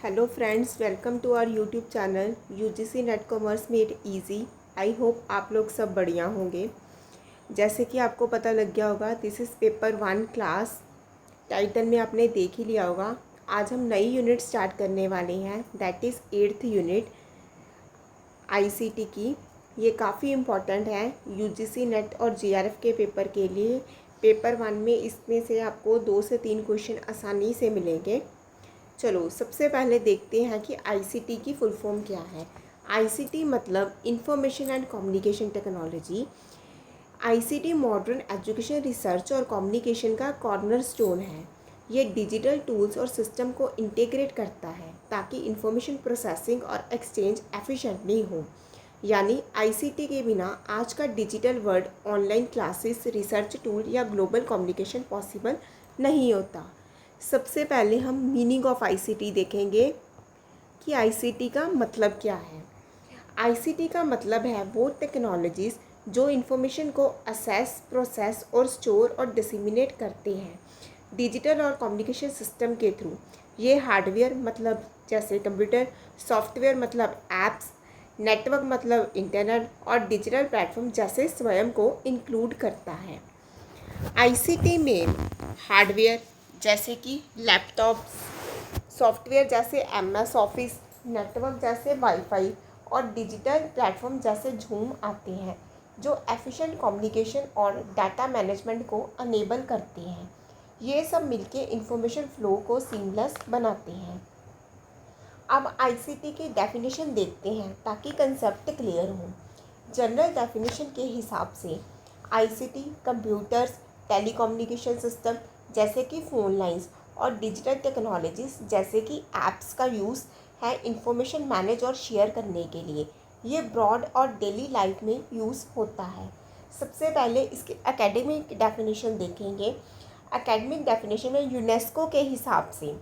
Hello friends, welcome to our YouTube channel UGC NET commerce made easy. I hope आप लोग सब बढ़िया होंगे। जैसे कि आपको पता लग गया होगा, this is paper 1 class. Title में आपने देख ही लिया होगा। आज हम नई यूनिट स्टार्ट करने वाले हैं, that is 8th unit ICT की। ये काफ़ी इम्पॉर्टेंट है यूजीसी नेट और जीआरएफ के पेपर के लिए। पेपर 1 में इसमें से आपको 2 से 3 क्वेश्चन आसानी से मिलेंगे। चलो सबसे पहले देखते हैं कि आईसीटी की फुल फॉर्म क्या है। आईसीटी मतलब information and communication technology. ICT modern education, research और कम्युनिकेशन का कॉर्नरस्टोन है। ये डिजिटल टूल्स और सिस्टम को इंटीग्रेट करता है ताकि इंफॉर्मेशन प्रोसेसिंग और एक्सचेंज एफिशिएंटली हो। यानी आईसीटी के बिना आज का digital world, online classes, research tool या ग्लोबल कम्युनिकेशन पॉसिबल नहीं होता। सबसे पहले हम मीनिंग ऑफ आईसीटी देखेंगे कि आईसीटी का मतलब क्या है। आईसीटी का मतलब है वो टेक्नोलॉजीज़ जो इन्फॉर्मेशन को असेस, प्रोसेस और स्टोर और डिसेमिनेट करते हैं डिजिटल और कम्युनिकेशन सिस्टम के थ्रू। ये हार्डवेयर मतलब जैसे कंप्यूटर, सॉफ्टवेयर मतलब ऐप्स, नेटवर्क मतलब इंटरनेट और डिजिटल प्लेटफॉर्म जैसे स्वयं को इंक्लूड करता है। आईसीटी में हार्डवेयर जैसे कि लैपटॉप, सॉफ्टवेयर जैसे एमएस ऑफिस, नेटवर्क जैसे वाईफाई और डिजिटल प्लेटफॉर्म जैसे जूम आते हैं जो एफिशिएंट कम्युनिकेशन और डाटा मैनेजमेंट को अनेबल करते हैं। ये सब मिलके इंफॉर्मेशन फ्लो को सीमलेस बनाते हैं। अब आईसीटी की डेफिनेशन देखते हैं ताकि कंसेप्ट क्लियर हो। जनरल डेफिनेशन के हिसाब से आईसीटी कंप्यूटर्स, टेलीकम्युनिकेशन सिस्टम जैसे कि फ़ोन लाइंस और डिजिटल टेक्नोलॉजीज़ जैसे कि ऐप्स का यूज़ है इंफॉर्मेशन मैनेज और शेयर करने के लिए। ये ब्रॉड और डेली लाइफ में यूज़ होता है। सबसे पहले इसकी एकेडमिक डेफिनेशन देखेंगे। एकेडमिक डेफिनेशन में यूनेस्को के हिसाब से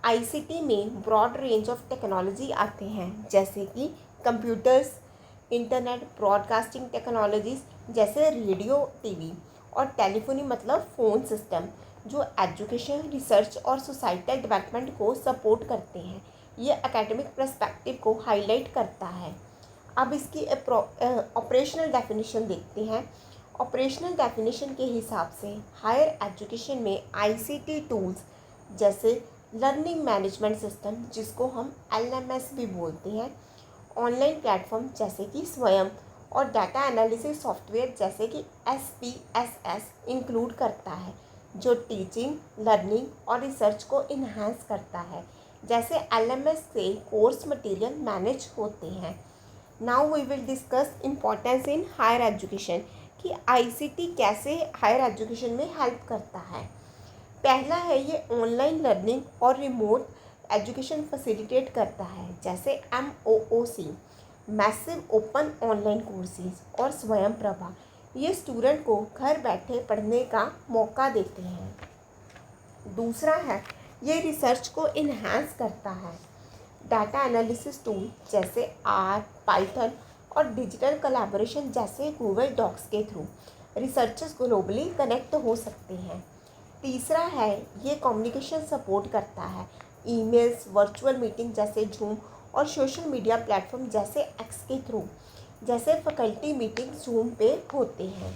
आईसीटी में ब्रॉड रेंज ऑफ टेक्नोलॉजी आते हैं जैसे कि कंप्यूटर्स, इंटरनेट, ब्रॉडकास्टिंग टेक्नोलॉजीज़ जैसे रेडियो, टीवी और टेलीफोनी मतलब फ़ोन सिस्टम जो एजुकेशन, रिसर्च और सोसाइटल डेवलपमेंट को सपोर्ट करते हैं। ये एकेडमिक पर्सपेक्टिव को हाईलाइट करता है। अब इसकी ऑपरेशनल डेफिनेशन देखते हैं। ऑपरेशनल डेफिनेशन के हिसाब से हायर एजुकेशन में आईसीटी टूल्स जैसे लर्निंग मैनेजमेंट सिस्टम जिसको हम एलएमएस भी बोलते हैं, ऑनलाइन प्लेटफॉर्म जैसे कि स्वयं और डाटा एनालिसिस सॉफ्टवेयर जैसे कि एसपीएसएस इंक्लूड करता है जो टीचिंग, लर्निंग और रिसर्च को इन्हांस करता है। जैसे एलएमएस से कोर्स मटेरियल मैनेज होते हैं। Now we will discuss importance in higher education कि आईसीटी कैसे हायर एजुकेशन में हेल्प करता है। पहला है ये ऑनलाइन लर्निंग और रिमोट एजुकेशन फैसिलिटेट करता है जैसे MOOC, massive open online courses और स्वयं प्रभा। ये स्टूडेंट को घर बैठे पढ़ने का मौका देते हैं। दूसरा है ये रिसर्च को इन्हांस करता है। डाटा एनालिसिस टूल जैसे R, पाइथन और डिजिटल कोलैबोरेशन जैसे गूगल डॉक्स के थ्रू रिसर्चर्स ग्लोबली कनेक्ट हो सकते हैं। तीसरा है ये कम्युनिकेशन सपोर्ट करता है। ईमेल्स, वर्चुअल मीटिंग जैसे जूम और सोशल मीडिया प्लेटफॉर्म जैसे एक्स के थ्रू जैसे फैकल्टी मीटिंग जूम पे होते हैं।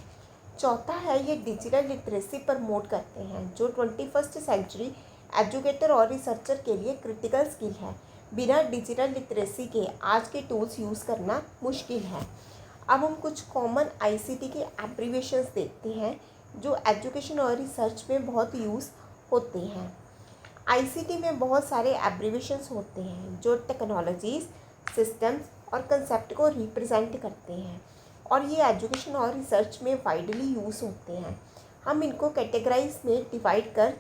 चौथा है ये डिजिटल लिटरेसी प्रमोट करते हैं जो 21st सेंचुरी एजुकेटर और रिसर्चर के लिए क्रिटिकल स्किल है। बिना डिजिटल लिटरेसी के आज के टूल्स यूज़ करना मुश्किल है। अब हम कुछ कॉमन आईसीटी के एब्रीविएशंस देखते हैं जो एजुकेशन और रिसर्च में बहुत यूज़ होते हैं। आईसीटी में बहुत सारे एब्रीविएशंस होते हैं जो टेक्नोलॉजीज़, सिस्टम्स और कंसेप्ट को रिप्रेजेंट करते हैं और ये एजुकेशन और रिसर्च में वाइडली यूज़ होते हैं। हम इनको कैटेगराइज में डिवाइड कर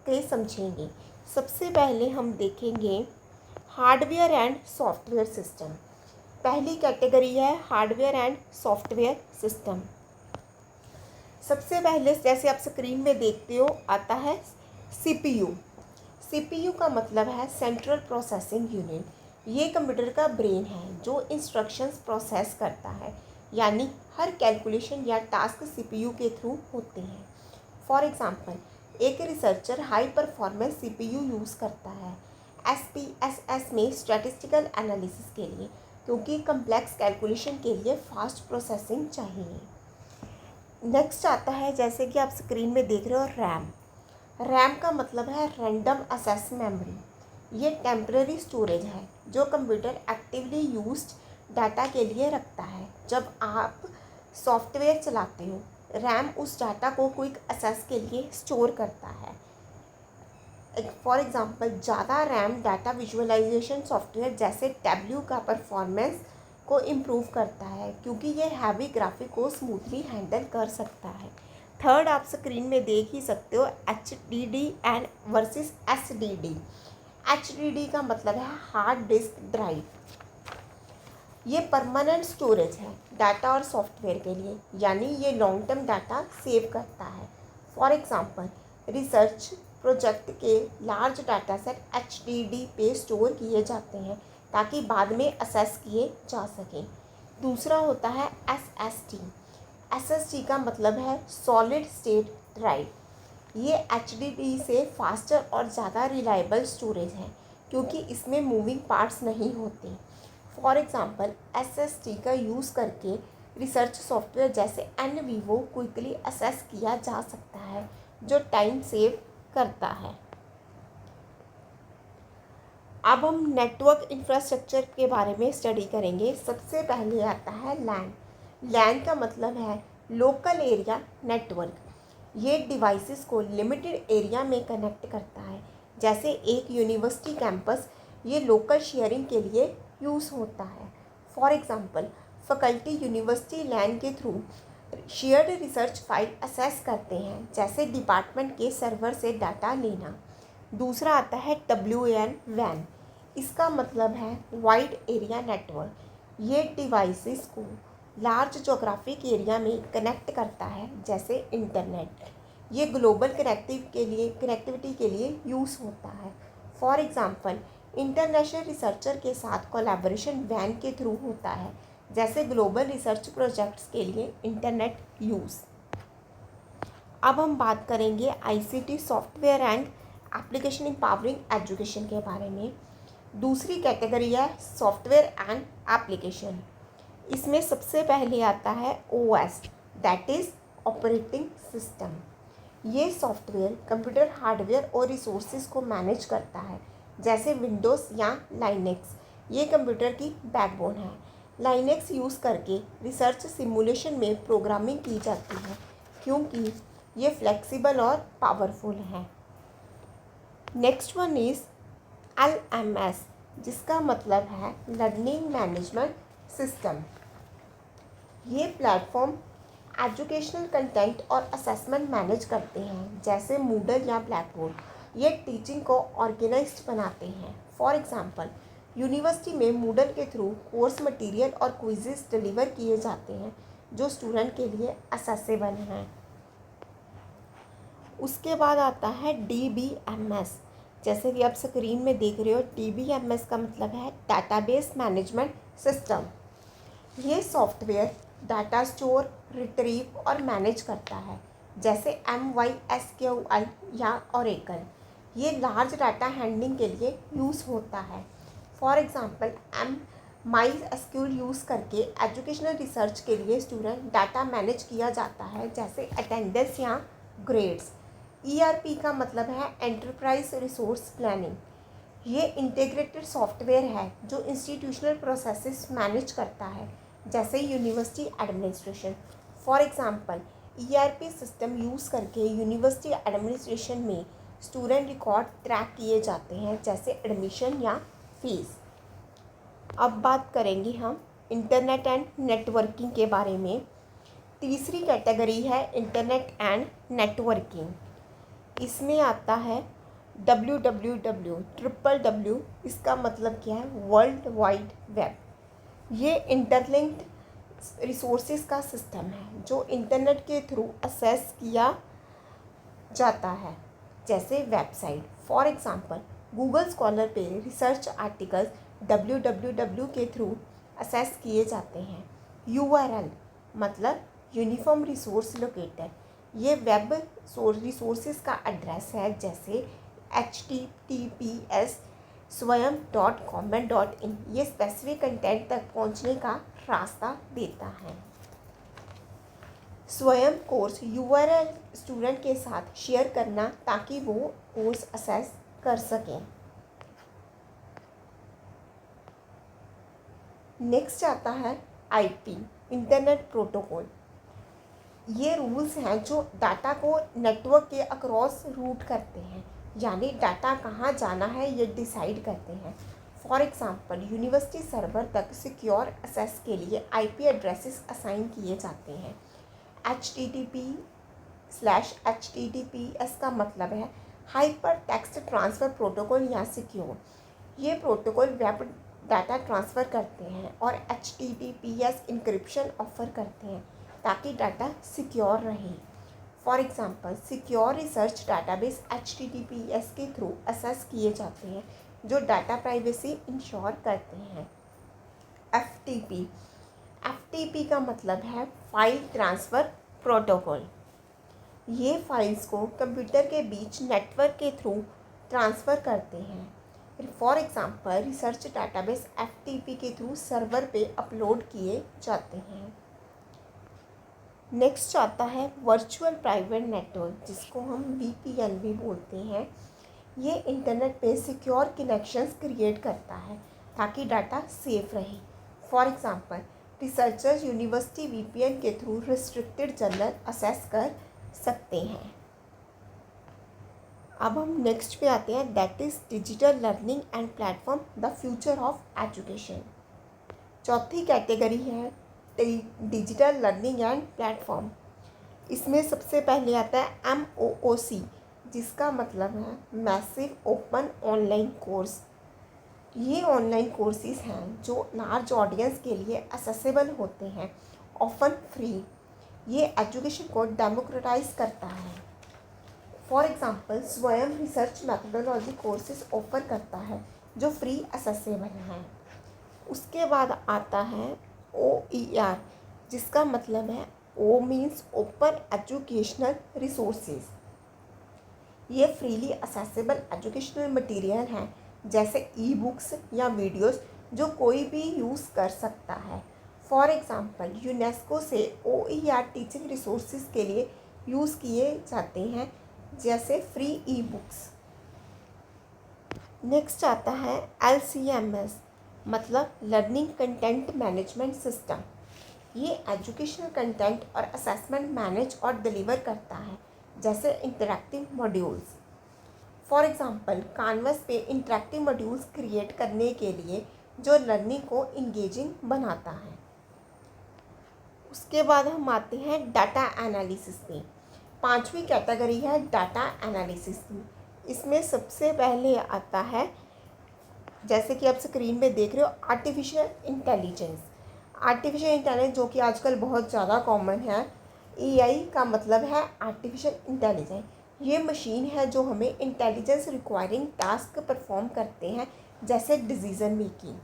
के समझेंगे। सबसे पहले हम देखेंगे हार्डवेयर एंड सॉफ्टवेयर सिस्टम। पहली कैटेगरी है हार्डवेयर एंड सॉफ्टवेयर सिस्टम। सबसे पहले जैसे आप स्क्रीन में देखते हो आता है सीपीयू। सीपीयू का मतलब है सेंट्रल प्रोसेसिंग यूनिट। ये कंप्यूटर का ब्रेन है जो इंस्ट्रक्शंस प्रोसेस करता है, यानी हर कैलकुलेशन या टास्क सीपीयू के थ्रू होते हैं। फॉर एग्जांपल एक researcher high performance CPU use करता है। SPSS में स्टैटिस्टिकल एनालिसिस के लिए, क्योंकि कम्प्लेक्स कैलकुलेशन के लिए फास्ट प्रोसेसिंग चाहिए। नेक्स्ट आता है, जैसे कि आप स्क्रीन में देख रहे हो, रैम। रैम का मतलब है रैंडम एक्सेस मेमोरी। ये टेम्पररी स्टोरेज है जो कंप्यूटर एक्टिवली यूज्ड डाटा के लिए रखता है। जब आप सॉफ्टवेयर चलाते हो, रैम उस डाटा को क्विक एक्सेस के लिए स्टोर करता है। फॉर एग्जांपल, ज़्यादा रैम डाटा विजुअलाइजेशन सॉफ्टवेयर जैसे टैब्ल्यू का परफॉर्मेंस को इम्प्रूव करता है, क्योंकि ये हैवी ग्राफिक को स्मूथली हैंडल कर सकता है। थर्ड, आप स्क्रीन में देख ही सकते हो, HDD and versus SSD। HDD का मतलब है हार्ड डिस्क ड्राइव। ये परमानेंट स्टोरेज है डाटा और सॉफ्टवेयर के लिए, यानी ये लॉन्ग टर्म डाटा सेव करता है। फॉर एग्जांपल, रिसर्च प्रोजेक्ट के लार्ज डाटा सेट HDD पे स्टोर किए जाते हैं ताकि बाद में असेस किए जा सकें। दूसरा होता है SSD। SSD का मतलब है सॉलिड स्टेट ड्राइव। ये HDD से फास्टर और ज़्यादा रिलायबल स्टोरेज है, क्योंकि इसमें मूविंग पार्ट्स नहीं होते। फॉर एग्ज़ाम्पल, SSD का यूज़ करके रिसर्च सॉफ्टवेयर जैसे NVivo क्विकली असेस किया जा सकता है, जो टाइम सेव करता है। अब हम नेटवर्क इंफ्रास्ट्रक्चर के बारे में स्टडी करेंगे। सबसे पहले आता है लैन। लैन का मतलब है लोकल एरिया नेटवर्क। ये डिवाइसेस को लिमिटेड एरिया में कनेक्ट करता है। जैसे एक यूनिवर्सिटी कैंपस, ये लोकल शेयरिंग के लिए यूज़ होता है। फॉर एग्ज़ाम्पल, फैकल्टी यूनिवर्सिटी लैन के through shared research file assess करते हैं, जैसे डिपार्टमेंट के सर्वर से डाटा लेना। दूसरा आता है WAN वैन। इसका मतलब है वाइड एरिया नेटवर्क। ये डिवाइसेस को लार्ज जोग्राफिक एरिया में कनेक्ट करता है, जैसे इंटरनेट। ये ग्लोबल कनेक्टिविटी के लिए यूज़ होता है। फॉर एग्ज़ाम्पल, इंटरनेशनल रिसर्चर के साथ कोलैबोरेशन वैन के थ्रू होता है, जैसे ग्लोबल रिसर्च प्रोजेक्ट्स के लिए इंटरनेट यूज़। अब हम बात करेंगे ICT software and application empowering education के बारे में। दूसरी कैटेगरी है सॉफ्टवेयर एंड एप्लीकेशन। इसमें सबसे पहले आता है OS, that is operating system. ये सॉफ्टवेयर कंप्यूटर हार्डवेयर और रिसोर्सेज को मैनेज करता है, जैसे विंडोज़ या लाइनेक्स। ये कंप्यूटर की बैकबोन है। लाइनेक्स यूज़ करके रिसर्च सिमुलेशन में प्रोग्रामिंग की जाती है, क्योंकि ये फ्लेक्सिबल और पावरफुल है। नेक्स्ट वन इज़ LMS, जिसका मतलब है लर्निंग मैनेजमेंट सिस्टम। ये प्लेटफॉर्म एजुकेशनल कंटेंट और असेसमेंट मैनेज करते हैं, जैसे मूडल या ब्लैक बोर्ड। ये टीचिंग को ऑर्गेनाइज्ड बनाते हैं। फॉर एग्जांपल, यूनिवर्सिटी में मूडल के थ्रू कोर्स मटेरियल और क्विज़ेस डिलीवर किए जाते हैं, जो स्टूडेंट के लिए असेसेबल हैं। उसके बाद आता है DBMS। जैसे कि आप स्क्रीन में देख रहे हो, DBMS का मतलब है डाटाबेस मैनेजमेंट सिस्टम। ये सॉफ्टवेयर डाटा स्टोर, रिट्रीव और मैनेज करता है, जैसे MySQL या Oracle। ये लार्ज डाटा हैंडलिंग के लिए यूज़ होता है। फॉर एग्ज़ाम्पल, MySQL यूज़ करके एजुकेशनल रिसर्च के लिए स्टूडेंट डाटा मैनेज किया जाता है, जैसे अटेंडेंस या ग्रेड्स। ERP का मतलब है एंटरप्राइज रिसोर्स प्लानिंग। ये इंटीग्रेटेड सॉफ्टवेयर है जो इंस्टीट्यूशनल प्रोसेसेस मैनेज करता है, जैसे university administration. For example, ERP system use करके यूनिवर्सिटी एडमिनिस्ट्रेशन में स्टूडेंट रिकॉर्ड ट्रैक किए जाते हैं, जैसे एडमिशन या फीस। अब बात करेंगे हम इंटरनेट एंड नेटवर्किंग के बारे में। तीसरी कैटेगरी है इंटरनेट एंड नेटवर्किंग। इसमें आता है www। इसका मतलब क्या है? World wide web. ये इंटरलिंक्ड रिसोर्सेज का सिस्टम है जो इंटरनेट के थ्रू असेस किया जाता है, जैसे website. For example, Google scholar पे रिसर्च आर्टिकल्स www के थ्रू असेस किए जाते हैं। URL मतलब यूनिफॉर्म रिसोर्स लोकेटर। ये वेब रिसोर्सेज का एड्रेस है, जैसे HTTPS swayam.government.in ये स्पेसिफिक कंटेंट तक पहुंचने का रास्ता देता है। स्वयं कोर्स यूआरएल स्टूडेंट के साथ शेयर करना ताकि वो कोर्स असेस कर सकें। नेक्स्ट आता है आईपी इंटरनेट प्रोटोकॉल। ये रूल्स हैं जो डाटा को नेटवर्क के अक्रॉस रूट करते हैं, यानी डाटा कहाँ जाना है ये डिसाइड करते हैं। फॉर एग्जांपल यूनिवर्सिटी सर्वर तक सिक्योर एक्सेस के लिए आईपी एड्रेसेस असाइन किए जाते हैं। HTTP/HTTPS का मतलब है हाइपर टेक्स्ट ट्रांसफ़र प्रोटोकॉल या सिक्योर। ये प्रोटोकॉल वेब डाटा ट्रांसफ़र करते हैं और HTTPS इंक्रिप्शन ऑफर करते हैं ताकि डाटा सिक्योर रहे। For example secure research database HTTPS के थ्रू असेस किए जाते हैं जो डाटा प्राइवेसी इंश्योर करते हैं। FTP का मतलब है फाइल ट्रांसफ़र प्रोटोकॉल। ये फाइल्स को कंप्यूटर के बीच नेटवर्क के थ्रू ट्रांसफ़र करते हैं। For example research database FTP के थ्रू सर्वर पे अपलोड किए जाते हैं। नेक्स्ट आता है वर्चुअल प्राइवेट नेटवर्क, जिसको हम VPN भी बोलते हैं। ये इंटरनेट पे सिक्योर कनेक्शंस क्रिएट करता है ताकि डाटा सेफ रहे। For example researchers university VPN के थ्रू रिस्ट्रिक्टेड जर्नल असेस कर सकते हैं। अब हम नेक्स्ट पे आते हैं, that is digital learning and platform the future of education. चौथी कैटेगरी है डिजिटल लर्निंग एंड प्लेटफॉर्म। इसमें सबसे पहले आता है MOOC, जिसका मतलब है मैसिव ओपन ऑनलाइन कोर्स। ये ऑनलाइन कोर्सेज हैं जो लार्ज ऑडियंस के लिए एक्सेसिबल होते हैं, ऑफन फ्री। ये एजुकेशन को डेमोक्रेटाइज करता है। फॉर एग्जांपल स्वयं रिसर्च मेथोडोलॉजी कोर्सेज ऑफर करता है जो फ्री एक्सेसिबल हैं। उसके बाद आता है OER, जिसका मतलब है O means open educational resources. ये फ्रीली एक्सेसिबल एजुकेशनल मटेरियल हैं जैसे ई-बुक्स या वीडियोस जो कोई भी यूज़ कर सकता है। फॉर एग्जांपल यूनेस्को से OER टीचिंग रिसोर्सेज के लिए यूज़ किए जाते हैं जैसे फ्री ई-बुक्स। नेक्स्ट आता है LCMS, मतलब लर्निंग कंटेंट मैनेजमेंट सिस्टम। ये एजुकेशनल कंटेंट और असेसमेंट मैनेज और डिलीवर करता है जैसे इंटरैक्टिव मॉड्यूल्स। फॉर एग्जांपल कानवस पे इंटरैक्टिव मॉड्यूल्स क्रिएट करने के लिए जो लर्निंग को इंगेजिंग बनाता है। उसके बाद हम आते हैं डाटा एनालिसिस में। पांचवी कैटेगरी है डाटा एनालिसिस में। इसमें सबसे पहले आता है, जैसे कि आप स्क्रीन पे देख रहे हो, आर्टिफिशियल इंटेलिजेंस। आर्टिफिशियल इंटेलिजेंस जो कि आजकल बहुत ज़्यादा कॉमन है। AI का मतलब है आर्टिफिशियल इंटेलिजेंस। ये मशीन है जो हमें इंटेलिजेंस रिक्वायरिंग टास्क परफॉर्म करते हैं जैसे decision making.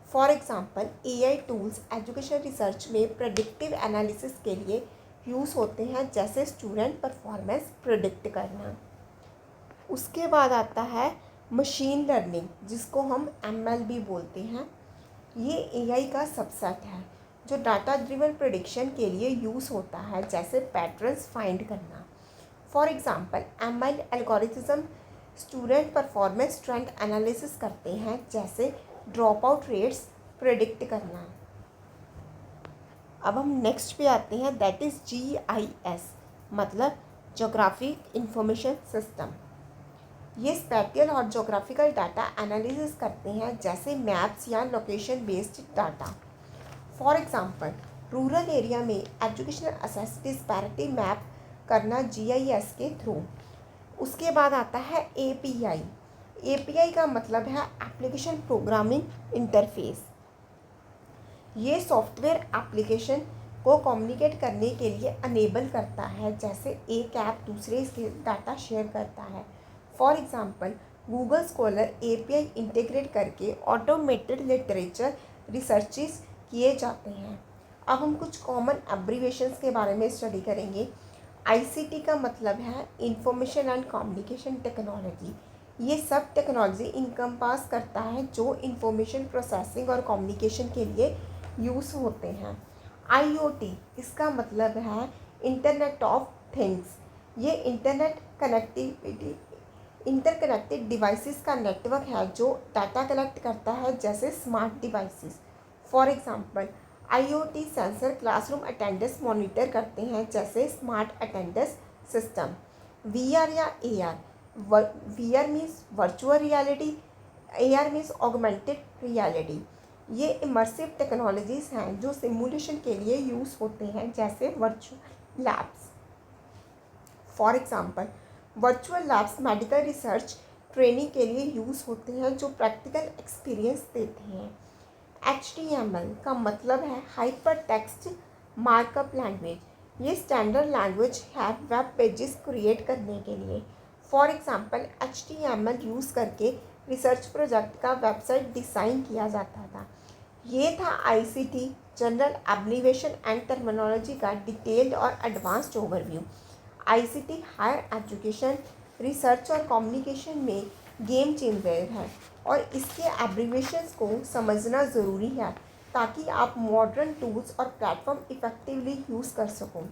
For example AI tools education research में प्रेडिक्टिव एनालिसिस के लिए यूज़ होते हैं जैसे स्टूडेंट परफॉर्मेंस प्रेडिक्ट करना। उसके बाद आता है मशीन लर्निंग, जिसको हम ML भी बोलते हैं। ये AI का सबसेट है जो डाटा ड्रिवन प्रेडिक्शन के लिए यूज़ होता है जैसे पैटर्न्स फाइंड करना। For example ML algorithm student performance trend analysis करते हैं जैसे ड्रॉप आउट रेट्स प्रेडिक्ट करना। अब हम नेक्स्ट पे आते हैं, दैट इज़ GIS, मतलब जोग्राफिक इंफॉर्मेशन सिस्टम। ये स्पेटियल और जोग्राफिकल डाटा एनालिसिस करते हैं जैसे मैप्स या location based data. For example rural area में एजुकेशनल असेस डिस्पैरिटी मैप करना GIS के थ्रू। उसके बाद आता है API का मतलब है एप्लीकेशन प्रोग्रामिंग इंटरफेस। ये सॉफ्टवेयर एप्लीकेशन को कम्युनिकेट करने के लिए अनेबल करता है जैसे एक ऐप दूसरे से डाटा शेयर करता है। For example Google scholar API integrate करके ऑटोमेटेड लिटरेचर रिसर्चेस किए जाते हैं। अब हम कुछ कॉमन एब्रीविएशंस के बारे में स्टडी करेंगे। ICT का मतलब है इंफॉर्मेशन एंड कम्युनिकेशन टेक्नोलॉजी। ये सब टेक्नोलॉजी इनकम्पास करता है जो इंफॉर्मेशन प्रोसेसिंग और कम्युनिकेशन के लिए यूज़ होते हैं। आईओटी इसका मतलब है इंटरनेट ऑफ थिंग्स। ये इंटरकनेक्टेड डिवाइसेस का नेटवर्क है जो डाटा कलेक्ट करता है, जैसे smart devices. For example IoT sensor classroom attendance monitor करते हैं, जैसे स्मार्ट अटेंडेंस सिस्टम। वीआर या AR, VR means virtual reality, AR means augmented reality. ये इमर्सिव टेक्नोलॉजीज हैं जो सिमुलेशन के लिए यूज़ होते हैं, जैसे virtual labs. For example virtual labs medical research training के लिए यूज़ होते हैं जो प्रैक्टिकल एक्सपीरियंस देते हैं। HTML का मतलब है हाइपर टेक्स्ट मार्कअप लैंग्वेज। ये स्टैंडर्ड लैंग्वेज है वेब पेजेस क्रिएट करने के लिए। फॉर एग्जांपल HTML यूज़ करके रिसर्च प्रोजेक्ट का वेबसाइट डिज़ाइन किया जाता था। ये था ICT general abbreviation and terminology का डिटेल्ड और advanced overview. ICT higher education, research और कम्युनिकेशन में गेम चेंजर है और इसके एब्रीविएशंस को समझना ज़रूरी है ताकि आप मॉडर्न टूल्स और प्लेटफॉर्म इफ़ेक्टिवली यूज़ कर सको।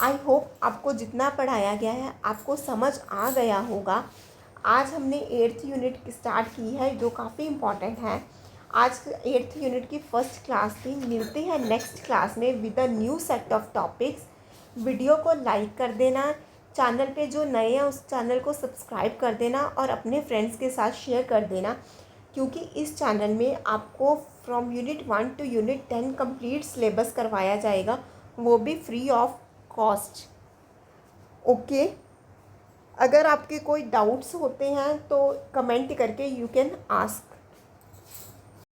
आई होप आपको जितना पढ़ाया गया है आपको समझ आ गया होगा। आज हमने 8th यूनिट स्टार्ट की है जो काफ़ी इम्पॉर्टेंट है। आज 8th यूनिट की फर्स्ट क्लास थी। मिलते हैं नेक्स्ट क्लास में with a new set of topics. Video को लाइक कर देना, चैनल पे जो नए हैं उस चैनल को सब्सक्राइब कर देना और अपने फ्रेंड्स के साथ शेयर कर देना, क्योंकि इस चैनल में आपको from unit 1 to unit 10 complete syllabus करवाया जाएगा, वो भी फ्री ऑफ कॉस्ट। ओके, अगर आपके कोई डाउट्स होते हैं तो कमेंट करके यू कैन आस्क।